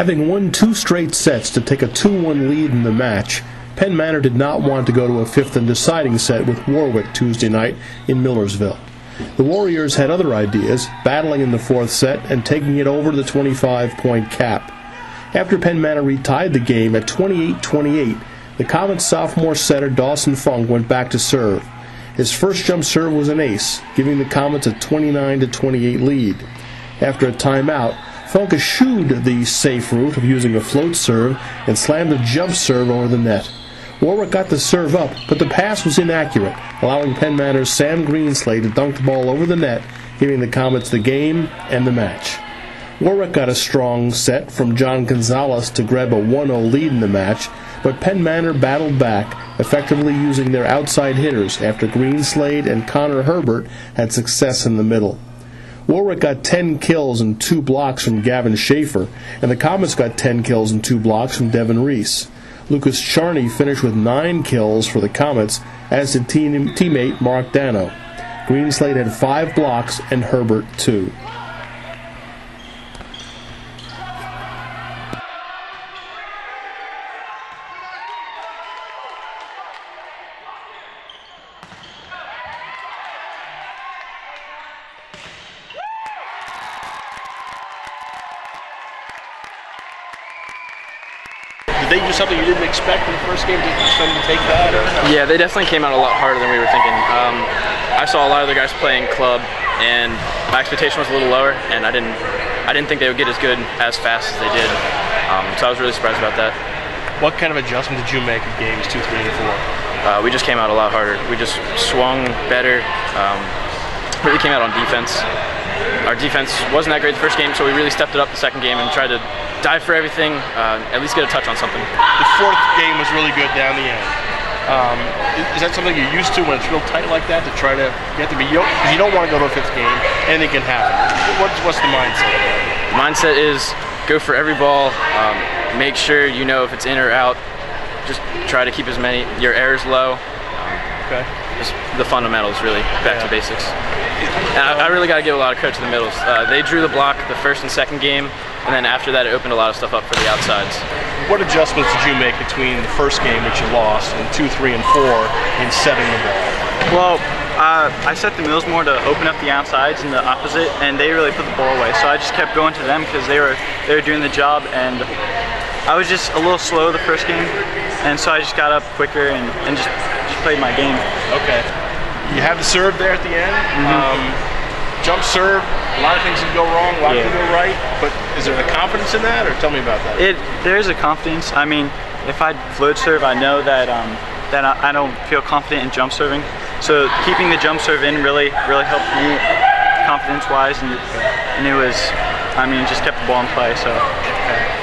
Having won 2 straight sets to take a 2-1 lead in the match, Penn Manor did not want to go to a 5th and deciding set with Warwick Tuesday night in Millersville. The Warriors had other ideas, battling in the 4th set and taking it over the 25-point cap. After Penn Manor retied the game at 28-28, the Comets sophomore setter Dawson Funk went back to serve. His first jump serve was an ace, giving the Comets a 29-28 lead. After a timeout, Funk eschewed the safe route of using a float serve and slammed a jump serve over the net. Warwick got the serve up, but the pass was inaccurate, allowing Penn Manor's Sam Greenslade to dunk the ball over the net, giving the Comets the game and the match. Warwick got a strong set from John Gonzalez to grab a 1-0 lead in the match, but Penn Manor battled back, effectively using their outside hitters after Greenslade and Connor Herbert had success in the middle. Warwick got 10 kills and 2 blocks from Gavin Schaefer, and the Comets got 10 kills and 2 blocks from Devin Reese. Lucas Charney finished with 9 kills for the Comets, as did teammate Mark Dano. Greenslade had 5 blocks and Herbert 2. Did they do something you didn't expect in the first game? Did you expect them to take that? Or no? Yeah, they definitely came out a lot harder than we were thinking. I saw a lot of the guys playing club, and my expectation was a little lower, and I didn't think they would get as good as fast as they did. So I was really surprised about that. What kind of adjustment did you make in games 2, 3, and 4? We just came out a lot harder. We just swung better. Really came out on defense. Our defense wasn't that great the first game, so we really stepped it up the second game and tried to dive for everything, at least get a touch on something. The 4th game was really good down the end. Is that something you're used to when it's real tight like that, to try to get to be, because you don't want to go to a 5th game, anything can happen. What's the mindset? The mindset is go for every ball, make sure you know if it's in or out, just try to keep your errors low. Okay. Just the fundamentals, really, back to basics. And I really got to give a lot of credit to the middles. They drew the block the first and second game, and then after that it opened a lot of stuff up for the outsides. What adjustments did you make between the first game, which you lost, and 2, 3, and 4 in setting the ball? Well, I set the middles more to open up the outsides and the opposite, and they really put the ball away. So I just kept going to them because they were doing the job, and I was just a little slow the first game, and so I just got up quicker and just played my game. Okay. You have the serve there at the end. Jump serve, a lot of things can go wrong, a lot can go right, but is there a confidence in that, or tell me about that? There is a confidence. I mean, if I float serve, I know that I don't feel confident in jump serving. So keeping the jump serve in really helped me confidence-wise, and it was, I mean, just kept the ball in play. So. Okay.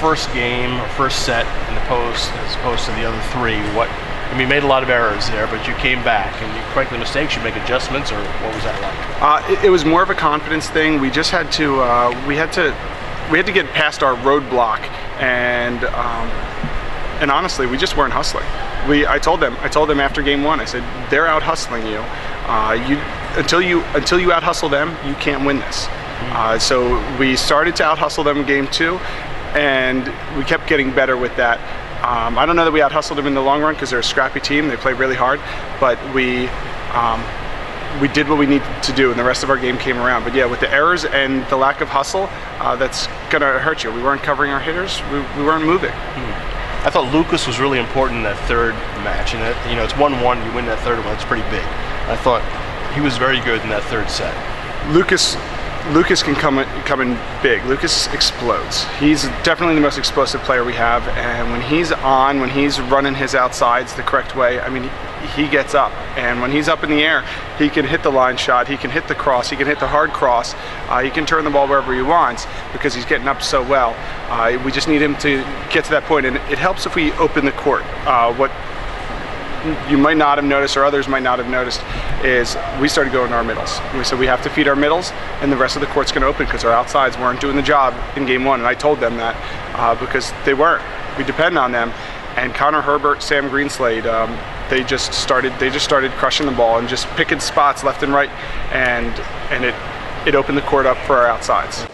First game or first set in the post as opposed to the other 3, you made a lot of errors there, but you came back and you corrected mistakes. You make adjustments, or what was that like? It was more of a confidence thing. We just had to we had to get past our roadblock, and honestly, we just weren't hustling. I told them after game 1, I said, they're out hustling you. Until you out hustle them, you can't win this. So we started to out hustle them in game 2. And we kept getting better with that. I don't know that we out-hustled them in the long run because they're a scrappy team. They play really hard, but we did what we needed to do, and the rest of our game came around. But yeah, with the errors and the lack of hustle, that's gonna hurt you. We weren't covering our hitters. We weren't moving. I thought Lucas was really important in that 3rd match, and it's 1-1. You win that 3rd one. That's pretty big. I thought he was very good in that 3rd set. Lucas can come in big. Lucas explodes. He's definitely the most explosive player we have, and when he's running his outsides the correct way, I mean, he gets up, and when he's up in the air, he can hit the line shot, he can hit the cross, he can hit the hard cross, he can turn the ball wherever he wants because he's getting up so well. We just need him to get to that point, and it helps if we open the court. you might not have noticed, or others might not have noticed, is we started going to our middles. We said we have to feed our middles, and the rest of the court's going to open because our outsides weren't doing the job in game one. And I told them that because they weren't. We depend on them. And Connor Herbert, Sam Greenslade, they just started crushing the ball and just picking spots left and right, and it opened the court up for our outsides.